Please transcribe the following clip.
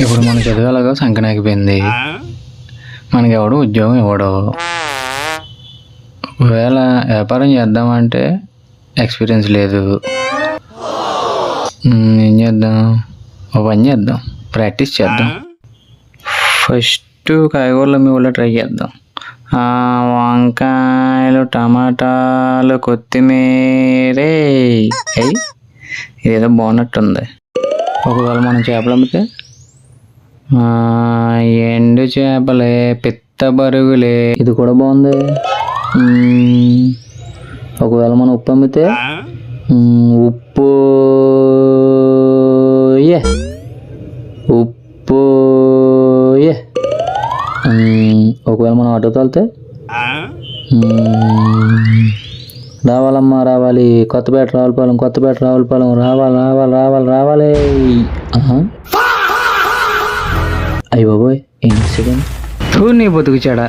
ఇప్పుడు మన చదివేలాగా సంకనాగిపోయింది. మనకి ఎవడు ఉద్యోగం ఇవ్వడు. ఒకవేళ వ్యాపారం చేద్దామంటే ఎక్స్పీరియన్స్ లేదు. ఏం చేద్దాం? ఒక పని చేద్దాం, ప్రాక్టీస్ చేద్దాం. ఫస్ట్ కాయగూరలు మీ ఊళ్ళో ట్రై చేద్దాం. వంకాయలు, టమాటాలు, కొత్తిమీరే. ఇదేదో బాగున్నట్టుంది. ఒకవేళ మనం చేపలు అమ్మితే ఎండు చేపలే, పిత్త బరుగులే. ఇది కూడా బాగుంది. ఒకవేళ మనం ఉప్పు అమ్మితే ఉప్పు ఉప్పు. ఒకవేళ మనం ఆటో తోలితే రావాలమ్మా రావాలి, కొత్తపేట రావులపాలెం, కొత్తపేట రావులపాలెం, రావాలి రావాలి రావాలి రావాలి. అయ్య బాబోయ్, ఏం నీ బతుకు చెడా.